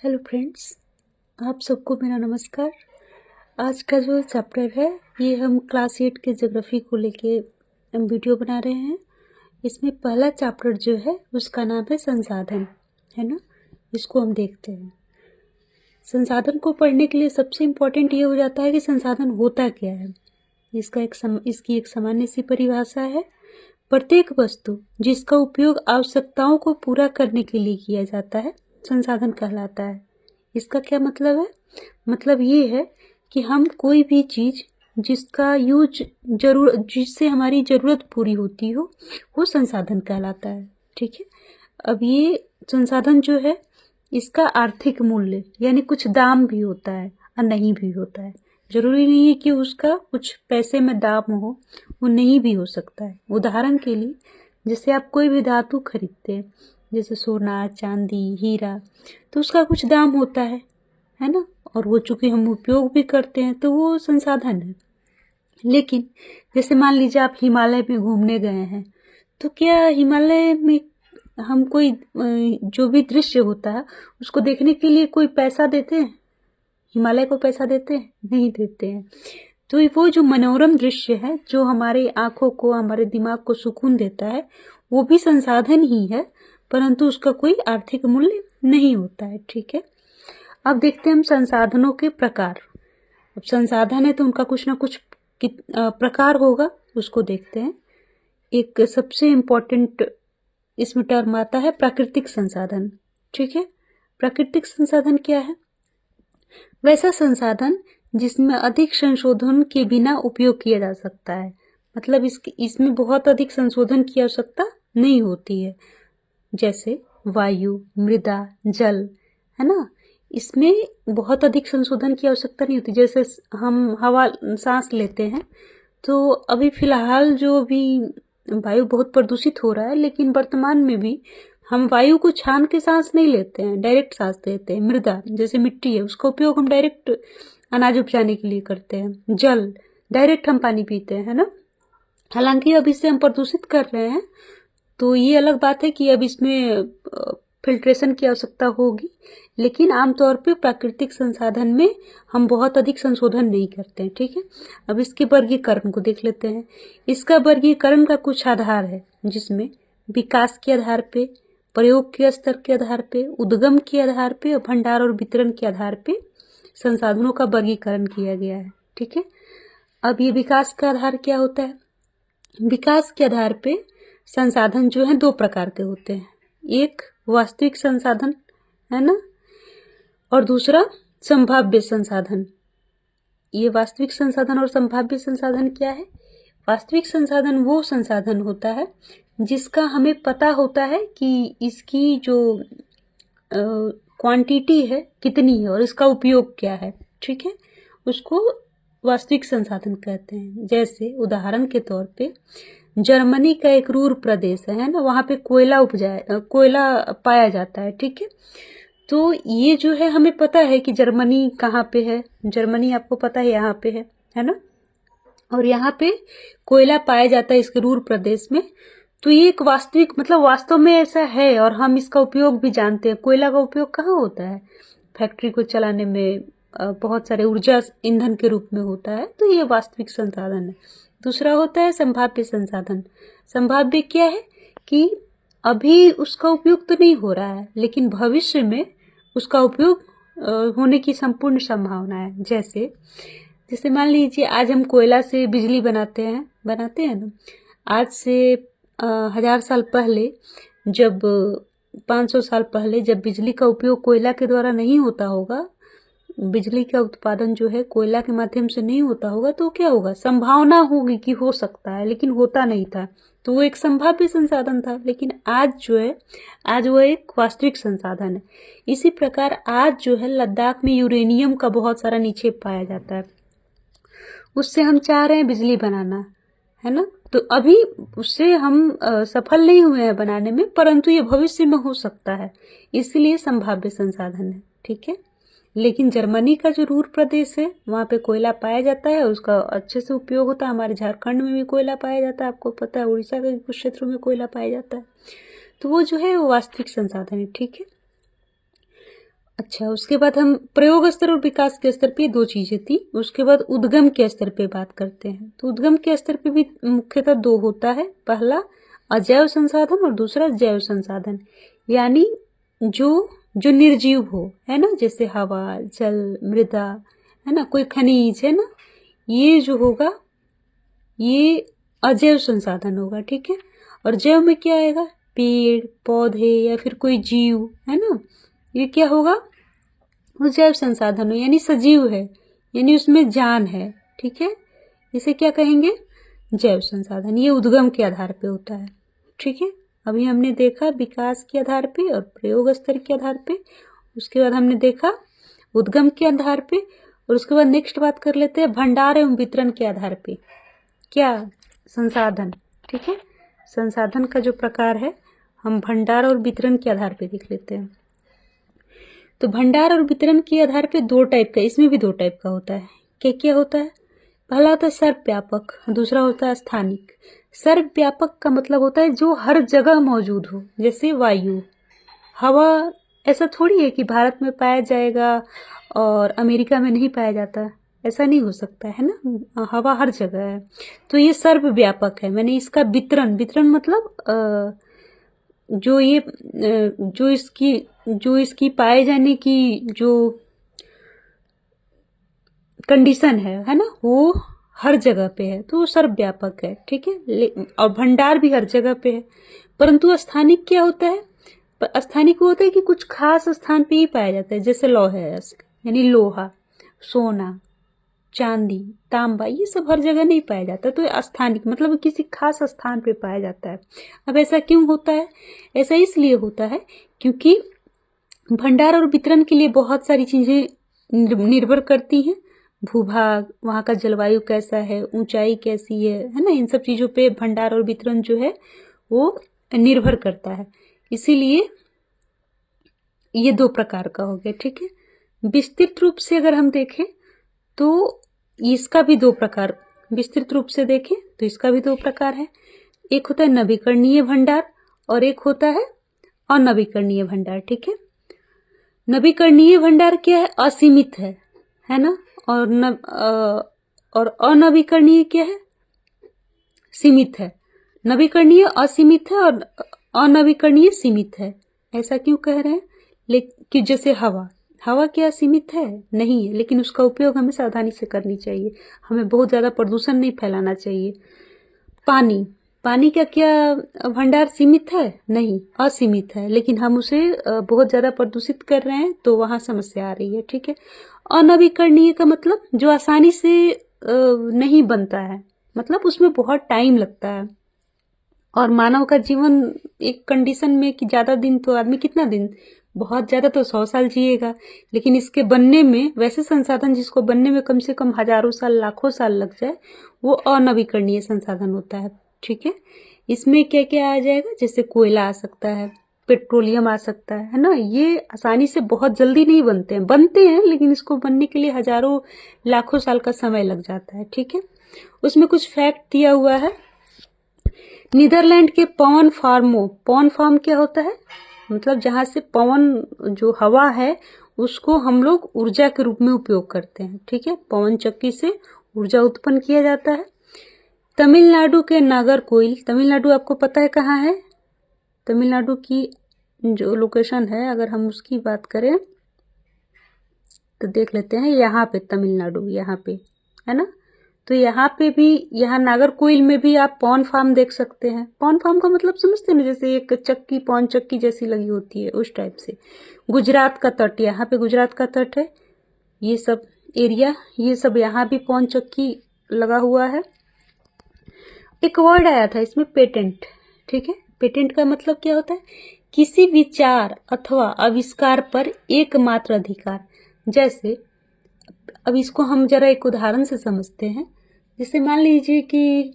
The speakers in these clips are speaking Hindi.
हेलो फ्रेंड्स, आप सबको मेरा नमस्कार। आज का जो चैप्टर है ये हम क्लास 8 के ज्योग्राफी को लेके हम वीडियो बना रहे हैं। इसमें पहला चैप्टर जो है उसका नाम है संसाधन, है ना। इसको हम देखते हैं। संसाधन को पढ़ने के लिए सबसे इम्पोर्टेंट ये हो जाता है कि संसाधन होता क्या है। इसकी एक सामान्य सी परिभाषा है। प्रत्येक वस्तु जिसका उपयोग आवश्यकताओं को पूरा करने के लिए किया जाता है संसाधन कहलाता है। इसका क्या मतलब है? मतलब ये है कि हम कोई भी चीज जिसका यूज जिससे हमारी जरूरत पूरी होती हो वो संसाधन कहलाता है। ठीक है। अब ये संसाधन जो है इसका आर्थिक मूल्य यानी कुछ दाम भी होता है और नहीं भी होता है। जरूरी नहीं है कि उसका कुछ पैसे में दाम हो, वो नहीं भी हो सकता है। उदाहरण के लिए जैसे आप कोई भी धातु खरीदते हैं, जैसे सोना, चांदी, हीरा, तो उसका कुछ दाम होता है ना। और वो चूंकि हम उपयोग भी करते हैं तो वो संसाधन है। लेकिन जैसे मान लीजिए आप हिमालय में घूमने गए हैं, तो क्या हिमालय में हम कोई जो भी दृश्य होता है उसको देखने के लिए कोई पैसा देते हैं? हिमालय को पैसा देते हैं? नहीं देते हैं। तो वो जो मनोरम दृश्य है जो हमारे आंखों को, हमारे दिमाग को सुकून देता है, वो भी संसाधन ही है, परंतु उसका कोई आर्थिक मूल्य नहीं होता है। ठीक है। अब देखते हैं हम संसाधनों के प्रकार। अब संसाधन है तो उनका कुछ ना कुछ प्रकार होगा, उसको देखते हैं। एक सबसे इम्पोर्टेंट इसमें टर्म आता है प्राकृतिक संसाधन। ठीक है। प्राकृतिक संसाधन क्या है? वैसा संसाधन जिसमें अधिक संशोधन के बिना उपयोग किया जा सकता है। मतलब इसमें बहुत अधिक संशोधन की आवश्यकता नहीं होती है। जैसे वायु, मृदा, जल, है ना। इसमें बहुत अधिक संशोधन की आवश्यकता नहीं होती। जैसे हम हवा सांस लेते हैं, तो अभी फिलहाल जो भी वायु बहुत प्रदूषित हो रहा है, लेकिन वर्तमान में भी हम वायु को छान के सांस नहीं लेते हैं, डायरेक्ट सांस लेते हैं। मृदा जैसे मिट्टी है, उसका उपयोग हम डायरेक्ट अनाज उपजाने के लिए करते हैं। जल डायरेक्ट हम पानी पीते हैं, है ना। हालांकि अब इससे हम प्रदूषित कर रहे हैं, तो ये अलग बात है कि अब इसमें फिल्ट्रेशन की आवश्यकता होगी। लेकिन आमतौर पे प्राकृतिक संसाधन में हम बहुत अधिक संशोधन नहीं करते हैं। ठीक है। अब इसके वर्गीकरण को देख लेते हैं। इसका वर्गीकरण का कुछ आधार है, जिसमें विकास के आधार पे, प्रयोग के स्तर के आधार पे, उद्गम के आधार पे और भंडार और वितरण के आधार पे संसाधनों का वर्गीकरण किया गया है। ठीक है। अब ये विकास का आधार क्या होता है? विकास के आधार पे संसाधन जो है दो प्रकार के होते हैं। एक वास्तविक संसाधन, है ना, और दूसरा संभाव्य संसाधन। ये वास्तविक संसाधन और संभाव्य संसाधन क्या है? वास्तविक संसाधन वो संसाधन होता है जिसका हमें पता होता है कि इसकी जो क्वांटिटी है कितनी है और इसका उपयोग क्या है। ठीक है। उसको वास्तविक संसाधन कहते हैं। जैसे उदाहरण के तौर पे जर्मनी का एक रूर प्रदेश है ना, वहां पे कोयला पाया जाता है। ठीक है। तो ये जो है हमें पता है कि जर्मनी कहाँ पे है। जर्मनी आपको पता है यहाँ पे है ना। और यहाँ पे कोयला पाया जाता है इसके रूर प्रदेश में। तो ये एक वास्तविक, मतलब वास्तव में ऐसा है और हम इसका उपयोग भी जानते हैं। कोयला का उपयोग कहाँ होता है? फैक्ट्री को चलाने में, बहुत सारे ऊर्जा ईंधन के रूप में होता है। तो ये वास्तविक संसाधन है। दूसरा होता है संभाव्य संसाधन। संभाव्य क्या है कि अभी उसका उपयोग तो नहीं हो रहा है, लेकिन भविष्य में उसका उपयोग होने की संपूर्ण संभावना है। जैसे मान लीजिए आज हम कोयला से बिजली बनाते हैं ना। आज से 1000 साल पहले, जब 500 साल पहले जब बिजली का उपयोग कोयला के द्वारा नहीं होता होगा, बिजली का उत्पादन जो है कोयला के माध्यम से नहीं होता होगा, तो क्या होगा? संभावना होगी कि हो सकता है, लेकिन होता नहीं था। तो वो एक संभाव्य संसाधन था। लेकिन आज जो है, आज वो एक वास्तविक संसाधन है। इसी प्रकार आज जो है लद्दाख में यूरेनियम का बहुत सारा निक्षेप पाया जाता है। उससे हम चाह रहे हैं बिजली बनाना, है ना। तो अभी उससे हम सफल नहीं हुए हैं बनाने में, परंतु ये भविष्य में हो सकता है, इसलिए संभाव्य संसाधन है। ठीक है। लेकिन जर्मनी का जो रूर प्रदेश है वहां पे कोयला पाया जाता है और उसका अच्छे से उपयोग होता है। हमारे झारखंड में भी कोयला पाया जाता है, आपको पता है। उड़ीसा के कुछ क्षेत्रों में कोयला पाया जाता है। तो वो जो है वो वास्तविक संसाधन है। ठीक है। अच्छा, उसके बाद हम प्रयोग स्तर और विकास के स्तर पे दो चीजें थी। उसके बाद उद्गम के स्तर पे बात करते हैं। तो उद्गम के स्तर पे भी मुख्यतः दो होता है, पहला अजैव संसाधन और दूसरा जैव संसाधन। यानी जो जो निर्जीव हो, है ना, जैसे हवा, जल, मृदा, है ना, कोई खनिज, है ना, ये जो होगा ये अजैव संसाधन होगा, ठीक है। और जैव में क्या आएगा, पेड़ पौधे या फिर कोई जीव, है ना, ये क्या होगा, वो जैव संसाधन हो, यानी सजीव है, यानी उसमें जान है, ठीक है। इसे क्या कहेंगे, जैव संसाधन। ये उद्गम के आधार पे होता है, ठीक है। अभी हमने देखा विकास के आधार पे और प्रयोग स्तर के आधार पे, उसके बाद हमने देखा उद्गम के आधार पे, और उसके बाद नेक्स्ट बात कर लेते हैं भंडार एवं वितरण के आधार पे। क्या, संसाधन, ठीक है। संसाधन का जो प्रकार है हम भंडार और वितरण के आधार पे देख लेते हैं। तो भंडार और वितरण के आधार पे दो टाइप का, इसमें भी दो टाइप का होता है। क्या क्या होता है, पहला होता है सर्वव्यापक, दूसरा होता है स्थानिक। सर्वव्यापक का मतलब होता है जो हर जगह मौजूद हो, जैसे वायु, हवा। ऐसा थोड़ी है कि भारत में पाया जाएगा और अमेरिका में नहीं पाया जाता, ऐसा नहीं हो सकता, है ना, हवा हर जगह है। तो ये सर्वव्यापक है। मैंने इसका वितरण, वितरण मतलब जो इसकी पाए जाने की जो कंडीशन है ना, वो हर जगह पे है, तो वो सर्वव्यापक है, ठीक है। और भंडार भी हर जगह पे है। परंतु स्थानिक क्या होता है, स्थानिक वो होता है कि कुछ खास स्थान पे ही पाया जाता है, जैसे लौह अयस्क, यानी लोहा, सोना, चांदी, तांबा, ये सब हर जगह नहीं पाया जाता। तो स्थानिक मतलब किसी खास स्थान पे पाया जाता है। अब ऐसा क्यों होता है, ऐसा इसलिए होता है क्योंकि भंडार और वितरण के लिए बहुत सारी चीजें निर्भर करती हैं। भूभाग, वहाँ का जलवायु कैसा है, ऊंचाई कैसी है ना, इन सब चीजों पे भंडार और वितरण जो है वो निर्भर करता है। इसीलिए ये दो प्रकार का हो गया, ठीक है। विस्तृत रूप से अगर हम देखें तो इसका भी दो प्रकार, विस्तृत रूप से देखें तो इसका भी दो प्रकार है। एक होता है नवीकरणीय भंडार और एक होता है अनवीकरणीय भंडार, ठीक है। नवीकरणीय भंडार क्या है, असीमित है ना, और अनवीकरणीय क्या है, सीमित है। नवीकरणीय असीमित है और अनवीकरणीय सीमित है। ऐसा क्यों कह रहे हैं, लेकिन जैसे हवा, हवा क्या सीमित है, नहीं है, लेकिन उसका उपयोग हमें सावधानी से करनी चाहिए, हमें बहुत ज्यादा प्रदूषण नहीं फैलाना चाहिए। पानी, पानी का क्या भंडार सीमित है, नहीं, असीमित है, लेकिन हम उसे बहुत ज्यादा प्रदूषित कर रहे हैं, तो वहां समस्या आ रही है, ठीक है। अनवीकरणीय का मतलब जो आसानी से नहीं बनता है, मतलब उसमें बहुत टाइम लगता है। और मानव का जीवन एक कंडीशन में कि ज्यादा दिन, तो आदमी कितना दिन, बहुत ज्यादा तो 100 साल जिएगा, लेकिन इसके बनने में, वैसे संसाधन जिसको बनने में कम से कम हजारों साल, लाखों साल लग जाए, वो अनवीकरणीय संसाधन होता है, ठीक है। इसमें क्या क्या आ जाएगा, जैसे कोयला आ सकता है, पेट्रोलियम आ सकता है ना। ये आसानी से बहुत जल्दी नहीं बनते हैं, लेकिन इसको बनने के लिए हजारों लाखों साल का समय लग जाता है, ठीक है। उसमें कुछ फैक्ट दिया हुआ है। नीदरलैंड के पवन फार्म क्या होता है, मतलब जहां से पवन, जो हवा है, उसको हम लोग ऊर्जा के रूप में उपयोग करते हैं, ठीक है। पवन चक्की से ऊर्जा उत्पन्न किया जाता है। तमिलनाडु के नागरकोइल, तमिलनाडु आपको पता है कहाँ है, तमिलनाडु की जो लोकेशन है, अगर हम उसकी बात करें तो देख लेते हैं, यहाँ पे तमिलनाडु, यहाँ पे है ना। तो यहाँ पे भी, यहाँ नागरकोइल में भी आप पॉन फार्म देख सकते हैं। पॉन फार्म का मतलब समझते हैं ना, जैसे एक चक्की, पॉन चक्की जैसी लगी होती है, उस टाइप से। गुजरात का तट, यहाँ पे गुजरात का तट है, ये सब एरिया, ये सब यहाँ भी पॉन चक्की लगा हुआ है। एक वर्ड आया था इसमें, पेटेंट, ठीक है। पेटेंट का मतलब क्या होता है, किसी विचार अथवा आविष्कार पर एकमात्र अधिकार। जैसे अब इसको हम जरा एक उदाहरण से समझते हैं। जैसे मान लीजिए कि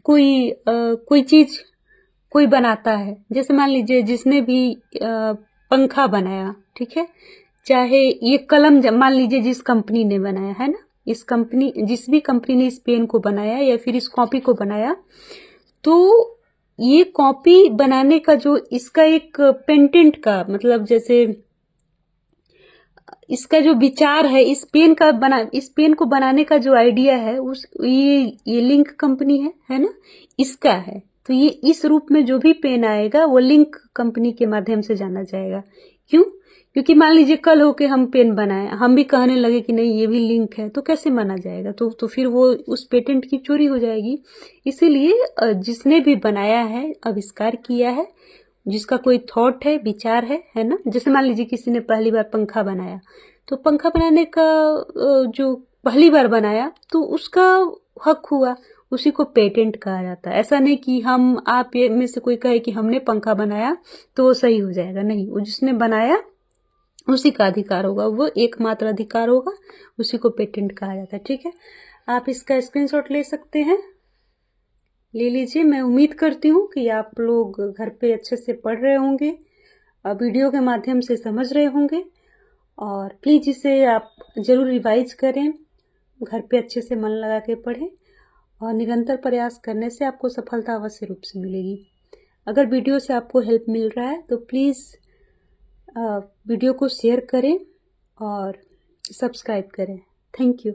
कोई चीज कोई बनाता है, जैसे मान लीजिए जिसने भी पंखा बनाया, ठीक है, चाहे ये कलम, मान लीजिए जिस कंपनी ने बनाया है ना, जिस भी कंपनी ने इस पेन को बनाया या फिर इस कॉपी को बनाया, तो ये कॉपी बनाने का जो इसका एक पेटेंट का मतलब, जैसे इसका जो विचार है, इस पेन को बनाने का जो आइडिया है, ये लिंक कंपनी है ना, इसका है। तो ये इस रूप में जो भी पेन आएगा वो लिंक कंपनी के माध्यम से जाना जाएगा। क्यों? क्योंकि मान लीजिए कल होके हम पेन बनाए, हम भी कहने लगे कि नहीं ये भी लिंक है, तो कैसे माना जाएगा? तो फिर वो उस पेटेंट की चोरी हो जाएगी। इसीलिए जिसने भी बनाया है, आविष्कार किया है, जिसका कोई थॉट है, विचार है ना। जैसे मान लीजिए किसी ने पहली बार पंखा बनाया, तो पंखा बनाने का जो पहली बार बनाया तो उसका हक हुआ, उसी को पेटेंट कहा जाता है। ऐसा नहीं कि हम आप ये में से कोई कहे कि हमने पंखा बनाया तो वो सही हो जाएगा, नहीं। वो जिसने बनाया उसी का अधिकार होगा, वो एकमात्र अधिकार होगा, उसी को पेटेंट कहा जाता है। ठीक है, आप इसका स्क्रीनशॉट ले सकते हैं, ले लीजिए। मैं उम्मीद करती हूँ कि आप लोग घर पे अच्छे से पढ़ रहे होंगे, वीडियो के माध्यम से समझ रहे होंगे, और प्लीज़ इसे आप ज़रूर रिवाइज करें, घर पे अच्छे से मन लगा के पढ़ें, और निरंतर प्रयास करने से आपको सफलता अवश्य रूप से मिलेगी। अगर वीडियो से आपको हेल्प मिल रहा है तो प्लीज़ वीडियो को शेयर करें और सब्सक्राइब करें। Thank you.